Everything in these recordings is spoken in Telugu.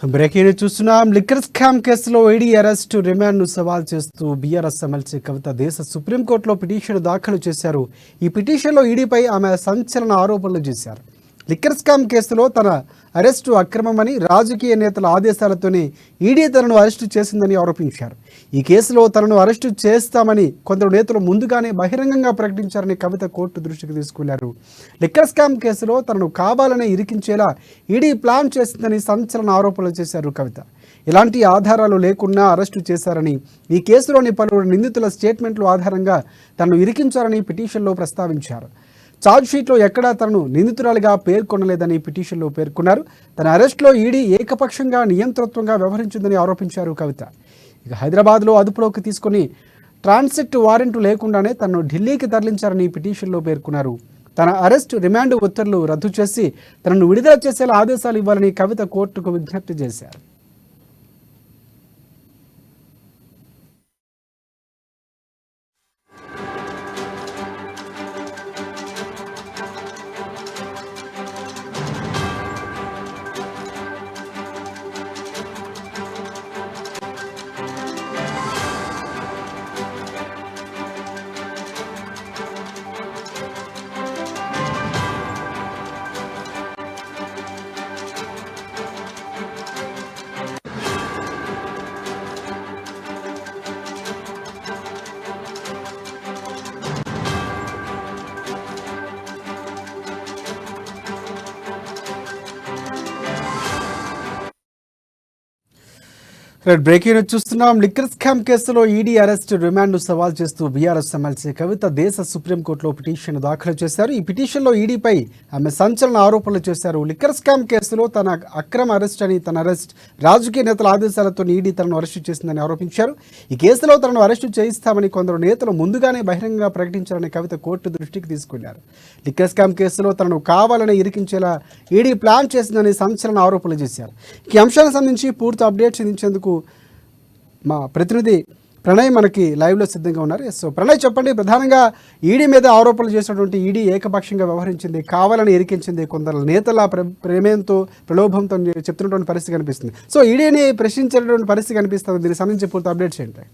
బ్రేకింగ్ న్యూస్ చూస్తున్నాం. లిక్కర్ స్కామ్ కేసులో ఈడీ అరెస్టు రిమాండ్ను సవాల్ చేస్తూ బీఆర్ఎస్ ఎమ్మెల్సీ కవిత దేశ సుప్రీంకోర్టులో పిటిషన్ దాఖలు చేశారు. ఈ పిటిషన్లో ఈడీపై ఆమె సంచలన ఆరోపణలు చేశారు. లిక్కర్ స్కామ్ కేసులో తన అరెస్టు అక్రమమని, రాజకీయ నేతల ఆదేశాలతోనే ఈడీ తనను అరెస్టు చేసిందని ఆరోపించారు. ఈ కేసులో తనను అరెస్టు చేస్తామని కొందరు నేతలు ముందుగానే బహిరంగంగా ప్రకటించారని కవిత కోర్టు దృష్టికి తీసుకెళ్లారు. లిక్కర్ స్కామ్ కేసులో తనను కావాలని ఇరికించేలా ఈడీ ప్లాన్ చేసిందని సంచలన ఆరోపణలు చేశారు కవిత. ఎలాంటి ఆధారాలు లేకున్నా అరెస్టు చేశారని, ఈ కేసులోని పలువురు నిందితుల స్టేట్మెంట్ల ఆధారంగా తనను ఇరికించారని పిటిషన్లో ప్రస్తావించారు. ఛార్జ్షీట్లో ఎక్కడా తనను నిందితురాలిగా పేర్కొనలేదని పిటిషన్లో పేర్కొన్నారు. తన అరెస్టులో ఈడీ ఏకపక్షంగా నియంతృత్వంగా వ్యవహరించిందని ఆరోపించారు కవిత. ఇక హైదరాబాద్లో అదుపులోకి తీసుకుని ట్రాన్సిట్ వారెంట్ లేకుండానే తనను ఢిల్లీకి తరలించారని పిటిషన్లో పేర్కొన్నారు. తన అరెస్ట్, రిమాండ్ ఉత్తర్వులు రద్దు చేసి తనను విడుదల చేసేలా ఆదేశాలు ఇవ్వాలని కవిత కోర్టుకు విజ్ఞప్తి చేశారు. బ్రేకింగ్ న్యూస్ చూస్తున్నాం. లిక్కర్ స్కామ్ కేసులో ఈడీ అరెస్ట్, రిమాండ్ను సవాల్ చేస్తూ బీఆర్ఎస్ ఎమ్మెల్సీ కవిత దేశ సుప్రీంకోర్టులో పిటిషన్ దాఖలు చేశారు. ఈ పిటిషన్లో ఈడీపై ఆమె సంచలన ఆరోపణలు చేశారు. లిక్కర్ స్కామ్ కేసులో తన అక్రమ అరెస్ట్ అని, తన అరెస్ట్ రాజకీయ నేతల ఆదేశాలతో ఈడీ తనను అరెస్టు చేసిందని ఆరోపించారు. ఈ కేసులో తనను అరెస్టు చేయిస్తామని కొందరు నేతలు ముందుగానే బహిరంగంగా ప్రకటించారని కవిత కోర్టు దృష్టికి తీసుకెళ్లారు. లిక్కర్ స్కామ్ కేసులో తనను కావాలని ఇరికించేలా ఈడీ ప్లాన్ చేసిందని సంచలన ఆరోపణలు చేశారు. ఈ అంశానికి సంబంధించి పూర్తి అప్డేట్స్ అందించేందుకు మా ప్రతినిధి ప్రణయ్ మనకి లైవ్లో సిద్ధంగా ఉన్నారు. సో ప్రణయ్, చెప్పండి, ప్రధానంగా ఈడీ మీద ఆరోపణలు చేసినటువంటి ఈడీ ఏకపక్షంగా వ్యవహరించింది, కావాలని ఇరికించింది, కొందరు నేతల ప్రమేయంతో, ప్రలోభంతో చెప్తున్నటువంటి పరిస్థితి కనిపిస్తుంది. సో ఈడీని ప్రశ్నించేటువంటి పరిస్థితి కనిపిస్తుంది. దీనికి సంబంధించి పూర్తి అప్డేట్స్ ఏంటి?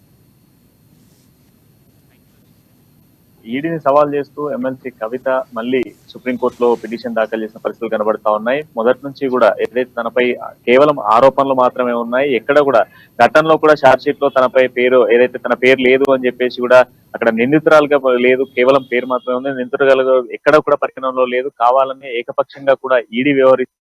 ఈడీని సవాల్ చేస్తూ ఎమ్మెల్సీ కవిత మళ్ళీ సుప్రీంకోర్టులో పిటిషన్ దాఖలు చేసిన పరిస్థితులు కనబడతా ఉన్నాయి. మొదటి నుంచి కూడా ఏదైతే తనపై కేవలం ఆరోపణలు మాత్రమే ఉన్నాయి, ఎక్కడ కూడా గతంలో కూడా ఛార్జ్ షీట్ లో తనపై పేరు ఏదైతే తన పేరు లేదు అని చెప్పేసి కూడా అక్కడ నిందితురాలుగా లేదు, కేవలం పేరు మాత్రమే ఉంది. నిందితురాలుగా ఎక్కడ కూడా పరిగణనలో లేదు. కావాలని ఏకపక్షంగా కూడా ఈడీ వ్యవహరిస్తూ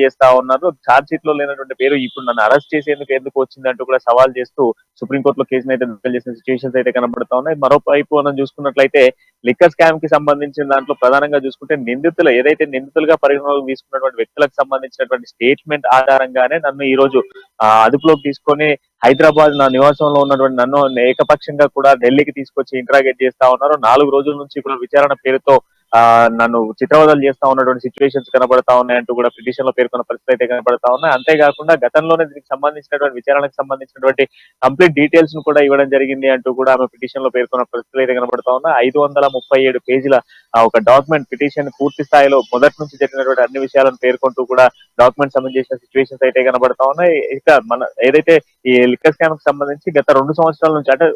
చేస్తా ఉన్నారు. ఛార్జ్ షీట్ లో లేనటువంటి పేరు ఇప్పుడు నన్ను అరెస్ట్ చేసేందుకు ఎందుకు వచ్చిందంటూ కూడా సవాల్ చేస్తూ సుప్రీంకోర్టులో కేసును అయితే దాఖలు చేసిన సిచ్యువేషన్స్ అయితే కనబడతా ఉన్నాయి. మరోవైపు మనం చూసుకున్నట్లయితే లిక్కర్ స్కామ్ కి సంబంధించిన దాంట్లో ప్రధానంగా చూసుకుంటే నిందితులుగా పరిగణలోకి తీసుకున్నటువంటి వ్యక్తులకు సంబంధించినటువంటి స్టేట్మెంట్ ఆధారంగానే నన్ను ఈ రోజు అదుపులోకి తీసుకొని హైదరాబాద్ నా నివాసంలో ఉన్నటువంటి నన్ను ఏకపక్షంగా కూడా ఢిల్లీకి తీసుకొచ్చి ఇంటరాగేట్ చేస్తా ఉన్నారు. 4 రోజుల నుంచి కూడా విచారణ పేరుతో నన్ను చిత్రవదలు చేస్తా ఉన్నటువంటి సిచ్యువేషన్స్ కనబడతా ఉన్నాయంటూ కూడా పిటిషన్ లో పేర్కొన్న పరిస్థితి అయితే కనబడతా ఉన్నాయి. అంతేకాకుండా గతంలోనే దీనికి సంబంధించినటువంటి విచారణకు సంబంధించినటువంటి కంప్లీట్ డీటెయిల్స్ ను కూడా ఇవ్వడం జరిగింది అంటూ కూడా ఆమె పిటిషన్ లో పేర్కొన్న పరిస్థితులు అయితే కనబడతా ఉన్నాయి. 537 పేజీల ఒక డాక్యుమెంట్ పిటిషన్ పూర్తి స్థాయిలో మొదటి నుంచి జరిగినటువంటి అన్ని విషయాలను పేర్కొంటూ కూడా డాక్యుమెంట్ సబ్మిట్ చేసిన సిచ్యువేషన్స్ అయితే కనబడతా ఉన్నాయి. ఇక మన ఏదైతే ఈ లిక్కర్ స్కామ్ కి సంబంధించి గత 2 సంవత్సరాల నుంచి అంటే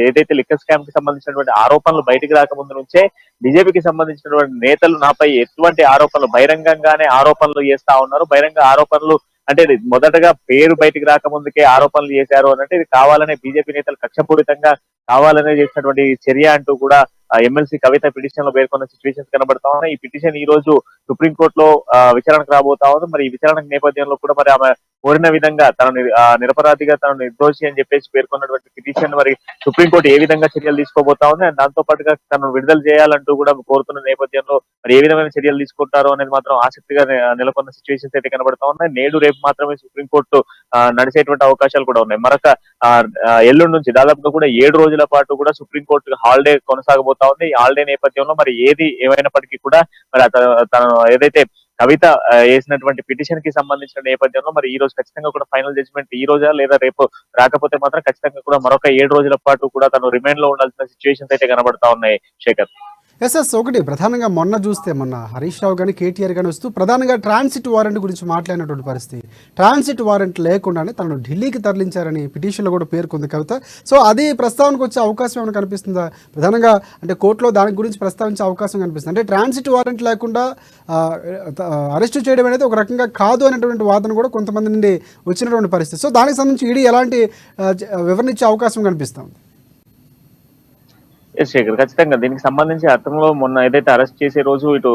ఏదైతే లిక్కర్ స్కామ్ కి సంబంధించినటువంటి ఆరోపణలు బయటకు రాకముందు నుంచే బీజేపీకి సంబంధించినటువంటి నేతలు నాపై ఎటువంటి ఆరోపణలు బహిరంగంగానే ఆరోపణలు చేస్తా ఉన్నారు. బహిరంగ ఆరోపణలు అంటే మొదటగా పేరు బయటికి రాకముందుకే ఆరోపణలు చేశారు అని అంటే ఇది కావాలనే బీజేపీ నేతలు కక్షపూరితంగా కావాలనే చేసినటువంటి చర్య అంటూ కూడా ఎమ్మెల్సీ కవిత పిటిషన్ లో పేర్కొన్న సిచ్యువేషన్స్ కనబడతా ఉన్నాయి. ఈ పిటిషన్ ఈ రోజు సుప్రీంకోర్టులో విచారణకు రాబోతా ఉంది. మరి ఈ విచారణ నేపథ్యంలో కూడా మరి ఆమె కోరిన విధంగా తనను నిరపరాధిగా తనను నిర్దోషి అని చెప్పేసి పేర్కొన్నటువంటి పిటిషన్ మరి సుప్రీంకోర్టు ఏ విధంగా చర్యలు తీసుకోబోతా ఉంది, అండ్ దాంతో పాటుగా తనను విడుదల చేయాలంటూ కూడా కోరుతున్న నేపథ్యంలో మరి ఏ విధమైన చర్యలు తీసుకుంటారో అనేది మాత్రం ఆసక్తిగా నెలకొన్న సిచ్యువేషన్స్ అయితే కనబడతా ఉన్నాయి. నేడు రేపు మాత్రమే సుప్రీంకోర్టు నడిచేటువంటి అవకాశాలు కూడా ఉన్నాయి. మరొక ఎల్లుండి నుంచి దాదాపుగా కూడా 7 రోజుల పాటు కూడా సుప్రీంకోర్టు హాలిడే కొనసాగబోతా ఉంది. ఈ హాలిడే నేపథ్యంలో మరి ఏది ఏమైనప్పటికీ కూడా మరి తను ఏదైతే కవిత వేసినటువంటి పిటిషన్ కి సంబంధించిన నేపథ్యంలో మరి ఈ రోజు ఖచ్చితంగా కూడా ఫైనల్ జడ్జిమెంట్ ఈ రోజా లేదా రేపు రాకపోతే మాత్రం ఖచ్చితంగా కూడా మరొక 7 రోజుల పాటు కూడా తను రిమైండ్ లో ఉండాల్సిన సిచ్యువేషన్స్ అయితే కనబడతా ఉన్నాయి. శేఖర్, ఎస్ ఒకటి ప్రధానంగా మొన్న హరీష్ రావు కానీ కేటీఆర్ కానీ వస్తూ ప్రధానంగా ట్రాన్సిట్ వారెంట్ గురించి మాట్లాడినటువంటి పరిస్థితి. ట్రాన్సిట్ వారెంట్ లేకుండానే తనను ఢిల్లీకి తరలించారని పిటిషన్లో కూడా పేర్కొంది కవిత. సో అది ప్రస్తావనకు వచ్చే అవకాశం ఏమైనా కనిపిస్తుందా? ప్రధానంగా అంటే కోర్టులో దాని గురించి ప్రస్తావించే అవకాశం కనిపిస్తుంది. అంటే ట్రాన్సిట్ వారెంట్ లేకుండా అరెస్ట్ చేయడం అనేది ఒక రకంగా కాదు అనేటువంటి వాదన కూడా కొంతమంది నుండి వచ్చినటువంటి పరిస్థితి. సో దానికి సంబంధించి ఈడీ ఎలాంటి వివరణ ఇచ్చే అవకాశం కనిపిస్తుంది? ఎస్ శేఖర్, ఖచ్చితంగా దీనికి సంబంధించి అతనిలో మొన్న ఏదైతే అరెస్ట్ చేసే రోజు ఇటు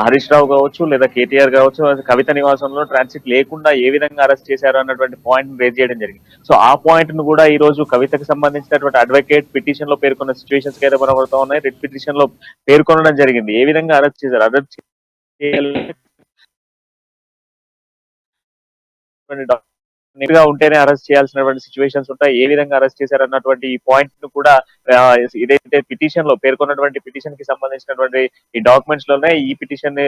హరీష్ రావు కావచ్చు లేదా కేటీఆర్ కావచ్చు కవిత నివాసంలో ట్రాన్సిట్ లేకుండా ఏ విధంగా అరెస్ట్ చేశారు అన్నటువంటి పాయింట్ రేజ్ చేయడం జరిగింది. సో ఆ పాయింట్ ను కూడా ఈ రోజు కవితకు సంబంధించినటువంటి అడ్వకేట్ పిటిషన్ లో పేర్కొన్న సిచ్యువేషన్స్ అయితే కనబడుతూ ఉన్నాయి. రిట్ పిటిషన్ లో పేర్కొనడం జరిగింది ఏ విధంగా అరెస్ట్ చేశారు. అరెస్ట్ గా ఉంటేనే అరెస్ట్ చేయాల్సినటువంటి సిచ్యువేషన్స్ ఉంటాయి. ఏ విధంగా అరెస్ట్ చేశారు అన్నటువంటి ఈ పాయింట్ ను కూడా ఇదైతే పిటిషన్ లో పేర్కొన్నటువంటి పిటిషన్ కి సంబంధించినటువంటి ఈ డాక్యుమెంట్స్ లోనే ఈ పిటిషన్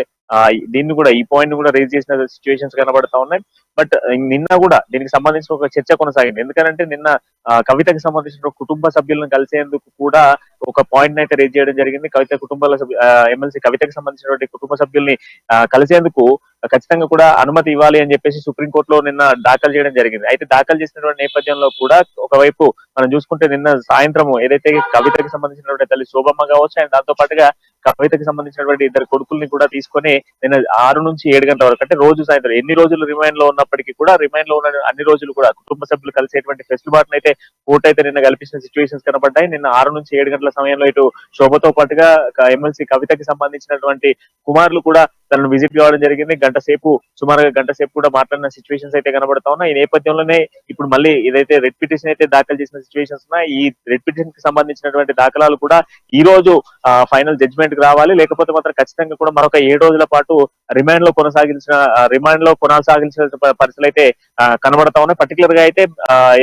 దీన్ని కూడా ఈ పాయింట్ కూడా రేజ్ చేసిన సిచ్యువేషన్స్ కనబడతా ఉన్నాయి. బట్ నిన్న కూడా దీనికి సంబంధించిన ఒక చర్చ కొనసాగింది. ఎందుకంటే నిన్న కవితకి సంబంధించిన కుటుంబ సభ్యులను కలిసేందుకు కూడా ఒక పాయింట్ అయితే రేజ్ చేయడం జరిగింది. కవిత కుటుంబాల ఎమ్మెల్సీ కవితకి సంబంధించినటువంటి కుటుంబ సభ్యుల్ని కలిసేందుకు ఖచ్చితంగా కూడా అనుమతి ఇవ్వాలి అని చెప్పేసి సుప్రీంకోర్టులో నిన్న దాఖలు చేయడం జరిగింది. అయితే దాఖలు చేసినటువంటి నేపథ్యంలో కూడా ఒకవైపు మనం చూసుకుంటే నిన్న సాయంత్రం ఏదైతే కవితకి సంబంధించినటువంటి తల్లి శోభమ్మ కావచ్చు అండ్ దాంతో పాటుగా కవితకి సంబంధించినటువంటి ఇద్దరు కొడుకుల్ని కూడా తీసుకొని నిన్న 6 నుంచి 7 గంటల వరకు అంటే రోజు సాయంత్రం ఎన్ని రోజులు రిమైండ్ లో ఉన్నప్పటికీ కూడా రిమైండ్ లో ఉన్న అన్ని రోజులు కూడా కుటుంబ సభ్యులు కలిసేటువంటి ఫెస్టివల్ అయితే కోర్టు అయితే నిన్న కల్పించిన సిచ్యువేషన్స్ కనబడ్డాయి. నిన్న 6 నుంచి 7 గంటల సమయంలో ఇటు శోభతో పాటుగా ఎమ్మెల్సీ కవితకి సంబంధించినటువంటి కుమారులు కూడా తనను విజిట్ కావడం జరిగింది. సుమారుగా గంట సేపు కూడా మాట్లాడిన సిచ్యువేషన్స్ అయితే కనబడతా ఉన్నాయి. ఈ నేపథ్యంలోనే ఇప్పుడు మళ్ళీ ఏదైతే రెడ్ పిటిషన్ అయితే దాఖలు చేసిన సిచ్యువేషన్స్ ఉన్నాయి. ఈ రెడ్ పిటిషన్ కి సంబంధించినటువంటి దాఖలాలు కూడా ఈ రోజు ఫైనల్ జడ్జ్మెంట్ కి రావాలి. లేకపోతే మాత్రం ఖచ్చితంగా కూడా మరొక 7 రోజుల పాటు రిమాండ్ లో కొనసాగించిన పరిస్థితులు అయితే కనబడతా ఉన్నాయి. పర్టికులర్ గా అయితే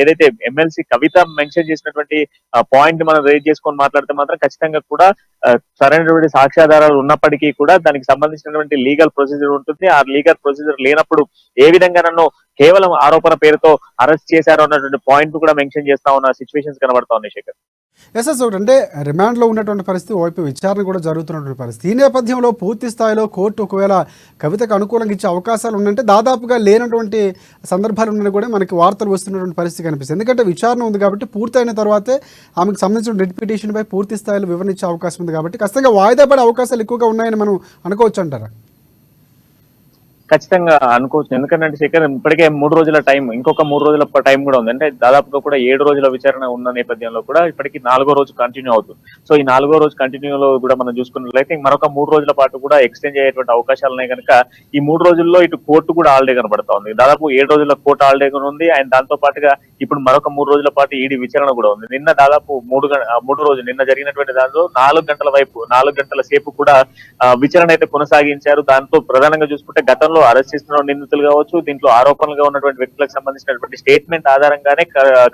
ఏదైతే ఎమ్మెల్సీ కవిత మెన్షన్ చేసినటువంటి పాయింట్ మనం రేజ్ చేసుకొని మాట్లాడితే మాత్రం ఖచ్చితంగా కూడా సరైనటువంటి సాక్ష్యాధారాలు ఉన్నప్పటికీ కూడా దానికి సంబంధించినటువంటి లీగల్ ప్రొసీజర్ ఉంటుంది. ఆ లీగల్ ప్రొసీజర్ లేనప్పుడు ఏ విధంగా నన్ను కేవలం ఆరోపణ పేరుతో అరెస్ట్ చేశారు అన్నటువంటి పాయింట్ కూడా మెన్షన్ చేస్తా ఉన్న సిచ్యువేషన్స్ కనబడతా ఉన్నాయి శేఖర్. ఒకటి అంటే రిమాండ్లో ఉన్నటువంటి పరిస్థితి, వైపు విచారణ కూడా జరుగుతున్నటువంటి పరిస్థితి. ఈ నేపథ్యంలో పూర్తి స్థాయిలో కోర్టు ఒకవేళ కవితకు అనుకూలంగా ఇచ్చే అవకాశాలు ఉన్నాయంటే దాదాపుగా లేనటువంటి సందర్భాలు ఉన్నాయని కూడా మనకి వార్తలు వస్తున్నటువంటి పరిస్థితి కనిపిస్తుంది. ఎందుకంటే విచారణ ఉంది కాబట్టి పూర్తయిన తర్వాతే ఆమెకు సంబంధించిన రెడ్ పిటిషన్పై పూర్తి స్థాయిలో వివరణ ఇచ్చే అవకాశం ఉంది కాబట్టి ఖచ్చితంగా వాయిదా పడే అవకాశాలు ఎక్కువగా ఉన్నాయని మనం అనుకోవచ్చు అంటారా? ఖచ్చితంగా అనుకోవచ్చు. ఎందుకంటే శేఖర్ ఇప్పటికే 3 రోజుల టైం, ఇంకొక 3 రోజుల టైం కూడా ఉంది. అంటే దాదాపుగా కూడా 7 రోజుల విచారణ ఉన్న నేపథ్యంలో కూడా ఇప్పటికి 4వ రోజు కంటిన్యూ అవుతుంది. సో ఈ 4వ రోజు కంటిన్యూలో కూడా మనం చూసుకున్నట్లయితే మరొక 3 రోజుల పాటు కూడా ఎక్స్టెండ్ అయ్యేటువంటి అవకాశాలు ఉన్నాయి కనుక ఈ 3 రోజుల్లో ఇటు కోర్టు కూడా హాలిడే కనబడతా ఉంది. దాదాపు 7 రోజుల కోర్టు హాలిడే కూడా ఉంది. అండ్ దాంతో పాటుగా ఇప్పుడు మరొక 3 రోజుల పాటు ఈడీ విచారణ కూడా ఉంది. నిన్న దాదాపు 3 రోజులు నిన్న జరిగినటువంటి దాంట్లో 4 గంటల సేపు కూడా విచారణ అయితే కొనసాగించారు. దాంతో ప్రధానంగా చూసుకుంటే గతంలో అరెస్ట్ చేసిన నిందితులు కావచ్చు, దీంట్లో ఆరోపణలుగా ఉన్నటువంటి వ్యక్తులకు సంబంధించినటువంటి స్టేట్మెంట్ ఆధారంగానే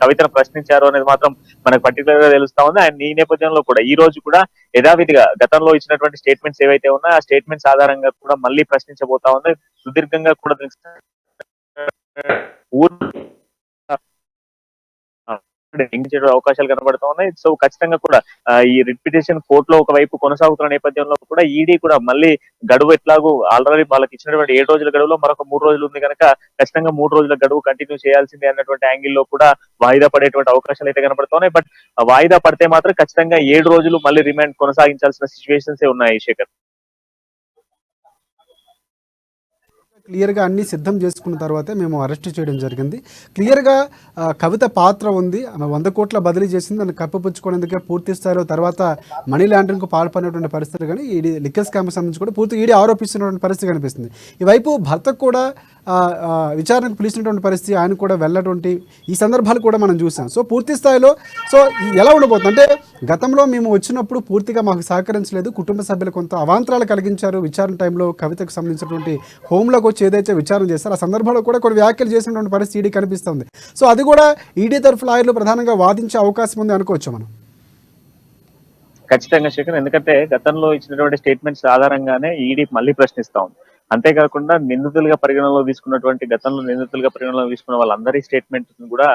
కవితను ప్రశ్నించారు అనేది మాత్రం మనకు పర్టికులర్ గా తెలుస్తా ఉంది. అండ్ ఈ నేపథ్యంలో కూడా ఈ రోజు కూడా యథావిధిగా గతంలో ఇచ్చినటువంటి స్టేట్మెంట్స్ ఏవైతే ఉన్నాయో ఆ స్టేట్మెంట్స్ ఆధారంగా కూడా మళ్ళీ ప్రశ్నించబోతా ఉంది. సుదీర్ఘంగా కూడా అవకాశాలు కనబడుతూ ఉన్నాయి. సో ఖచ్చితంగా కూడా ఈ రిట్ పిటిషన్ కోర్టులో ఒకవైపు కొనసాగుతున్న నేపథ్యంలో కూడా ఈడీ కూడా మళ్ళీ గడువు ఎట్లాగూ ఆల్రెడీ వాళ్ళకి ఇచ్చినటువంటి 7 రోజుల గడువులో మరొక 3 రోజులు ఉంది కనుక ఖచ్చితంగా 3 రోజుల గడువు కంటిన్యూ చేయాల్సిందే అన్నటువంటి యాంగిల్లో కూడా వాయిదా పడేటువంటి అవకాశాలు అయితే కనబడుతున్నాయి. బట్ వాయిదా పడితే మాత్రం ఖచ్చితంగా 7 రోజులు మళ్ళీ రిమాండ్ కొనసాగించాల్సిన సిచ్యువేషన్స్ ఉన్నాయి శేఖర్. క్లియర్గా అన్నీ సిద్ధం చేసుకున్న తర్వాతే మేము అరెస్ట్ చేయడం జరిగింది. క్లియర్గా కవిత పాత్ర ఉంది, ఆమె 100 కోట్ల బదిలీ చేసింది, దాన్ని కప్పిపుచ్చుకునేందుకే పూర్తి స్థాయిలో తర్వాత మనీ లాండరింగ్కు పాల్పడినటువంటి పరిస్థితి కానీ ఈడీ లిక్కర్ స్కామ్కి సంబంధించి కూడా పూర్తి ఈడీ ఆరోపిస్తున్నటువంటి పరిస్థితి కనిపిస్తుంది. ఈ వైపు భర్తకు కూడా విచారణకు పిలిచినటువంటి పరిస్థితి, ఆయన కూడా వెళ్ళటువంటి ఈ సందర్భాలు కూడా మనం చూసాం. సో పూర్తి స్థాయిలో సో ఎలా ఉండబోతుంది అంటే గతంలో మేము వచ్చినప్పుడు పూర్తిగా మాకు సహకరించలేదు, కుటుంబ సభ్యులు కొంత అవాంతరాలు కలిగించారు, విచారణ టైంలో కవితకు సంబంధించినటువంటి హోంలోకి వచ్చి ఏదైతే విచారణ చేస్తారో ఆ సందర్భంలో కూడా కొన్ని వ్యాఖ్యలు చేసినటువంటి పరిస్థితి ఈడీ కనిపిస్తుంది. సో అది కూడా ఈడీ తరఫు లాయర్లు ప్రధానంగా వాదించే అవకాశం ఉంది అనుకోవచ్చు మనం. ఖచ్చితంగా శేఖర్, ఎందుకంటే గతంలో ఇచ్చినటువంటి స్టేట్మెంట్స్ ఆధారంగానే ఈడీ మళ్ళీ ప్రశ్నిస్తా ఉంది. అంతేకాకుండా నిందితులుగా పరిగణనలో తీసుకున్నటువంటి గతంలో నిందితులుగా పరిగణనలో తీసుకున్న వాళ్ళందరి స్టేట్మెంట్ కూడా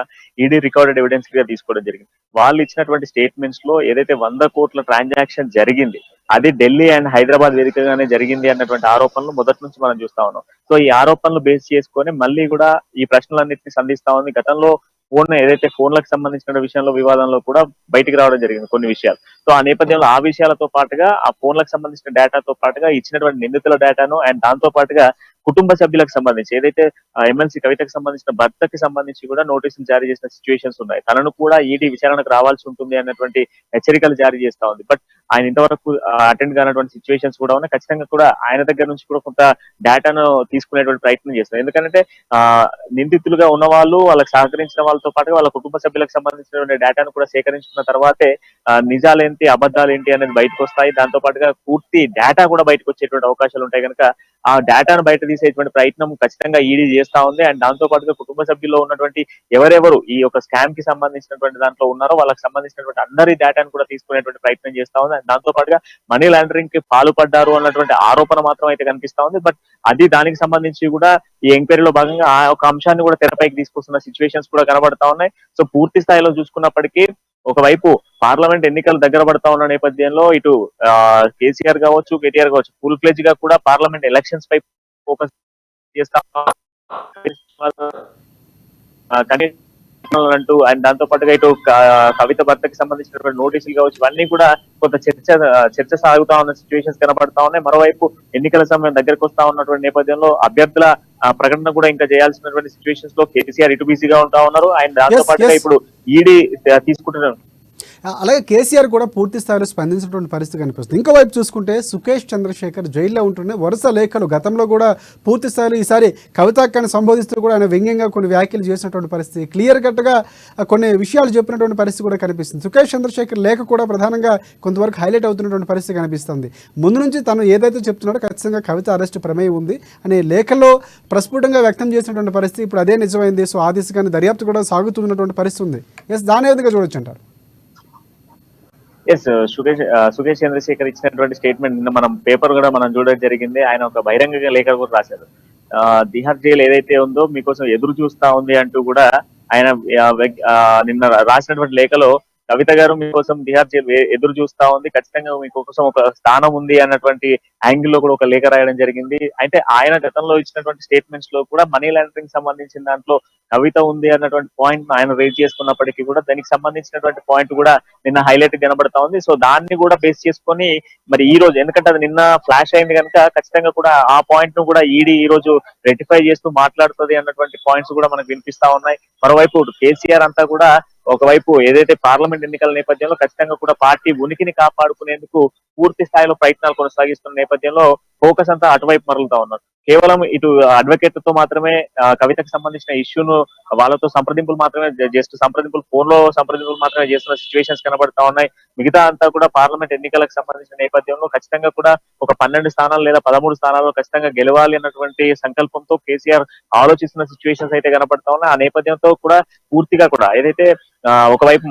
ఈడీ రికార్డెడ్ ఎవిడెన్స్ గా తీసుకోవడం జరిగింది. వాళ్ళు ఇచ్చినటువంటి స్టేట్మెంట్స్ లో ఏదైతే 100 కోట్ల ట్రాన్సాక్షన్ జరిగింది అది ఢిల్లీ అండ్ హైదరాబాద్ వేదికగానే జరిగింది అన్నటువంటి ఆరోపణలు మొదటి నుంచి మనం చూస్తా ఉన్నాం. సో ఈ ఆరోపణలు బేస్ చేసుకొని మళ్ళీ కూడా ఈ ప్రశ్నలన్నింటినీ సంధిస్తా ఉంది. గతంలో ఏదైతే ఫోన్లకు సంబంధించిన విషయంలో వివాదంలో కూడా బయటికి రావడం జరిగింది కొన్ని విషయాలు. సో ఆ నేపథ్యంలో ఆ విషయాలతో పాటుగా ఆ ఫోన్లకు సంబంధించిన డేటాతో పాటుగా ఇచ్చినటువంటి నిందితుల డేటాను అండ్ దాంతో పాటుగా కుటుంబ సభ్యులకు సంబంధించి ఏదైతే ఎమ్మెల్సీ కవితకు సంబంధించిన భర్తకి సంబంధించి కూడా నోటీసులు జారీ చేసిన సిచ్యువేషన్స్ ఉన్నాయి. తనను కూడా ఈడీ విచారణకు రావాల్సి ఉంటుంది అన్నటువంటి హెచ్చరికలు జారీ చేస్తా ఉంది. బట్ ఆయన ఇంతవరకు అటెండ్ కానటువంటి సిచ్యువేషన్స్ కూడా ఉన్నాయి. ఖచ్చితంగా కూడా ఆయన దగ్గర నుంచి కూడా కొంత డేటాను తీసుకునేటువంటి ప్రయత్నం చేస్తారు. ఎందుకంటే నిందితులుగా ఉన్న వాళ్ళు వాళ్ళకి సహకరించిన వాళ్ళతో పాటుగా వాళ్ళ కుటుంబ సభ్యులకు సంబంధించినటువంటి డేటాను కూడా సేకరించుకున్న తర్వాతే నిజాలేంటి అబద్ధాలు ఏంటి అనేది బయటకు వస్తాయి. దాంతో పాటుగా పూర్తి డేటా కూడా బయటకు వచ్చేటువంటి అవకాశాలు ఉంటాయి కనుక ఆ డేటాను బయట తీసేటువంటి ప్రయత్నం ఖచ్చితంగా ఈడీ చేస్తా ఉంది. అండ్ దాంతో పాటుగా కుటుంబ సభ్యుల్లో ఉన్నటువంటి ఎవరెవరు ఈ యొక్క స్కామ్ కి సంబంధించినటువంటి దాంట్లో ఉన్నారో వాళ్ళకి సంబంధించినటువంటి అందరి డేటాను కూడా తీసుకునేటువంటి ప్రయత్నం చేస్తా ఉంది. అండ్ దాంతో పాటుగా మనీ లాండరింగ్ కి పాల్పడ్డారు అన్నటువంటి ఆరోపణ మాత్రం అయితే కనిపిస్తా ఉంది. బట్ అది దానికి సంబంధించి కూడా ఈ ఎంక్వైరీలో భాగంగా ఆ ఒక అంశాన్ని కూడా తెరపైకి తీసుకొస్తున్న సిచ్యువేషన్స్ కూడా కనబడతా ఉన్నాయి. సో పూర్తి స్థాయిలో చూసుకున్నప్పటికీ ఒకవైపు పార్లమెంట్ ఎన్నికలు దగ్గర పడతా ఉన్న నేపథ్యంలో ఇటు కేసీఆర్ కావచ్చు కేటీఆర్ కావచ్చు ఫుల్ ఫ్లెజ్ గా కూడా పార్లమెంట్ ఎలక్షన్స్ పై ఫోకస్ చేస్తా అంటూ అండ్ దాంతో పాటుగా ఇటు కవిత భర్తకి సంబంధించినటువంటి నోటీసులు కావచ్చు ఇవన్నీ కూడా కొంత చర్చ సాగుతా ఉన్న సిచ్యువేషన్స్ కనబడతా ఉన్నాయి. మరోవైపు ఎన్నికల సమయం దగ్గరకు వస్తా ఉన్నటువంటి నేపథ్యంలో అభ్యర్థుల ప్రకటన కూడా ఇంకా చేయాల్సినటువంటి సిచ్యువేషన్స్ లో కేసీఆర్ ఇటు బిజీగా ఉంటా ఉన్నారు. అండ్ దాంతో పాటుగా ఇప్పుడు ఈడీ తీసుకుంటున్నారు. అలాగే కేసీఆర్ కూడా పూర్తి స్థాయిలో స్పందించినటువంటి పరిస్థితి కనిపిస్తుంది. ఇంకోవైపు చూసుకుంటే సుకేష్ చంద్రశేఖర్ జైల్లో ఉంటుండే వరుస లేఖలు గతంలో కూడా పూర్తి స్థాయిలో ఈసారి కవితాక్కని సంబోధిస్తూ కూడా ఆయన వ్యంగ్యంగా కొన్ని వ్యాఖ్యలు చేసినటువంటి పరిస్థితి, క్లియర్ కట్గా కొన్ని విషయాలు చెప్పినటువంటి పరిస్థితి కూడా కనిపిస్తుంది. సుకేష్ చంద్రశేఖర్ లేఖ కూడా ప్రధానంగా కొంతవరకు హైలైట్ అవుతున్నటువంటి పరిస్థితి కనిపిస్తుంది. ముందు నుంచి తను ఏదైతే చెప్తున్నాడో ఖచ్చితంగా కవిత అరెస్ట్ ప్రమేయం ఉంది అనే లేఖలో ప్రస్ఫుటంగా వ్యక్తం చేసినటువంటి పరిస్థితి ఇప్పుడు అదే నిజమైంది. సో ఆ దిశగానే దర్యాప్తు కూడా సాగుతున్నటువంటి పరిస్థితి ఉంది. దాని ఏ విధంగా చూడొచ్చు అంటారు? సుకేష్ చంద్రశేఖర్ ఇచ్చినటువంటి స్టేట్మెంట్ నిన్న మనం పేపర్ కూడా మనం చూడడం జరిగింది. ఆయన ఒక బహిరంగ లేఖ కూడా రాశారు. తిహార్ జైలు ఏదైతే ఉందో మీకోసం ఎదురు చూస్తా ఉంది అంటూ కూడా ఆయన నిన్న రాసినటువంటి లేఖలో కవిత గారు మీకోసం తిహార్ జైలు ఎదురు చూస్తా ఉంది, ఖచ్చితంగా మీకోసం ఒక స్థానం ఉంది అన్నటువంటి యాంగిల్ లో కూడా ఒక లేఖ రాయడం జరిగింది. అయితే ఆయన గతంలో ఇచ్చినటువంటి స్టేట్మెంట్స్ లో కూడా మనీ లాండరింగ్ సంబంధించిన దాంట్లో కవిత ఉంది అన్నటువంటి పాయింట్ ఆయన రేజ్ చేసుకున్నప్పటికీ కూడా దానికి సంబంధించినటువంటి పాయింట్ కూడా నిన్న హైలైట్ కనబడతా ఉంది. సో దాన్ని కూడా బేస్ చేసుకొని మరి ఈ రోజు ఎందుకంటే అది నిన్న ఫ్లాష్ అయింది కనుక ఖచ్చితంగా కూడా ఆ పాయింట్ ను కూడా ఈడీ ఈ రోజు రెటిఫై చేస్తూ మాట్లాడుతుంది అన్నటువంటి పాయింట్స్ కూడా మనకు వినిపిస్తా ఉన్నాయి. మరోవైపు కేసీఆర్ అంతా కూడా ఒకవైపు ఏదైతే పార్లమెంట్ ఎన్నికల నేపథ్యంలో ఖచ్చితంగా కూడా పార్టీ ఉనికిని కాపాడుకునేందుకు పూర్తి స్థాయిలో ప్రయత్నాలు కొనసాగిస్తున్న నేపథ్యంలో ఫోకస్ అంతా అటువైపు మరలుతా ఉన్నారు. కేవలం ఇటు అడ్వకేట్ తో మాత్రమే కవితకు సంబంధించిన ఇష్యూను వాళ్ళతో సంప్రదింపులు మాత్రమే ఫోన్ లో సంప్రదింపులు మాత్రమే చేస్తున్న సిచ్యువేషన్స్ కనబడతా ఉన్నాయి. మిగతా అంతా కూడా పార్లమెంట్ ఎన్నికలకు సంబంధించిన నేపథ్యంలో ఖచ్చితంగా కూడా ఒక 12 స్థానాలు లేదా 13 స్థానాల్లో ఖచ్చితంగా గెలవాలి అన్నటువంటి సంకల్పంతో కేసీఆర్ ఆలోచిస్తున్న సిచ్యువేషన్స్ అయితే కనబడతా ఉన్నాయి. ఆ నేపథ్యంతో కూడా పూర్తిగా కూడా ఏదైతే ఒకవైపు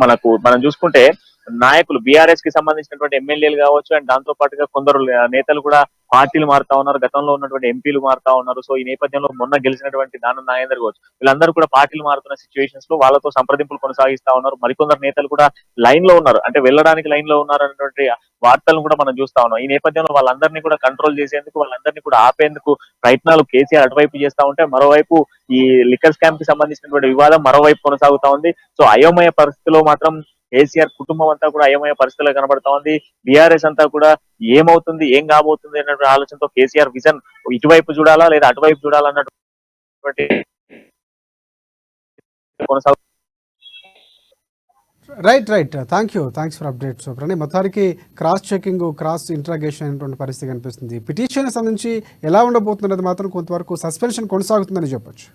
మనం చూసుకుంటే నాయకులు బీఆర్ఎస్ కి సంబంధించినటువంటి ఎమ్మెల్యేలు కావచ్చు అండ్ దాంతో పాటుగా కొందరు నేతలు కూడా పార్టీలు మారుతా ఉన్నారు, గతంలో ఉన్నటువంటి ఎంపీలు మారుతా ఉన్నారు. సో ఈ నేపథ్యంలో మొన్న గెలిచినటువంటి దానం నాగేందర్ కావచ్చు వీళ్ళందరూ కూడా పార్టీలు మారుతున్న సిచ్యువేషన్స్ లో వాళ్ళతో సంప్రదింపులు కొనసాగిస్తా ఉన్నారు. మరికొందరు నేతలు కూడా లైన్ లో ఉన్నారు, అంటే వెళ్ళడానికి లైన్ లో ఉన్నారు అన్నటువంటి వార్తలను కూడా మనం చూస్తా ఉన్నాం. ఈ నేపథ్యంలో వాళ్ళందరినీ కూడా కంట్రోల్ చేసేందుకు వాళ్ళందరినీ కూడా ఆపేందుకు ప్రయత్నాలు కేసీఆర్ అటువైపు చేస్తా ఉంటే మరోవైపు ఈ లిక్కర్ స్కామ్ కి సంబంధించినటువంటి వివాదం మరోవైపు కొనసాగుతా ఉంది. సో అయోమయ పరిస్థితిలో మాత్రం కేసీఆర్ కుటుంబం అంతా కూడా అయోమయ పరిస్థితుల్లో కనబడతా ఉంది. బీఆర్ఎస్ అంతా కూడా ఏమవుతుంది ఏం కాబోతుంది అన్నటువంటి ఆలోచనతో కేసీఆర్ విజన్ ఇటువైపు చూడాలా లేదా అటువైపు చూడాలా అన్నటువంటి కొనసాగు. Right thanks for update. So Pranay, మొత్తానికి క్రాస్ చెకింగ్ క్రాస్ ఇంట్రాగేషన్ అనేటువంటి పరిస్థితి కనిపిస్తుంది. పిటిషన్ సంబంధించి ఎలా ఉండబోతున్నది మాత్రం కొంతవరకు సస్పెన్షన్ కొనసాగుతుందని చెప్పొచ్చు.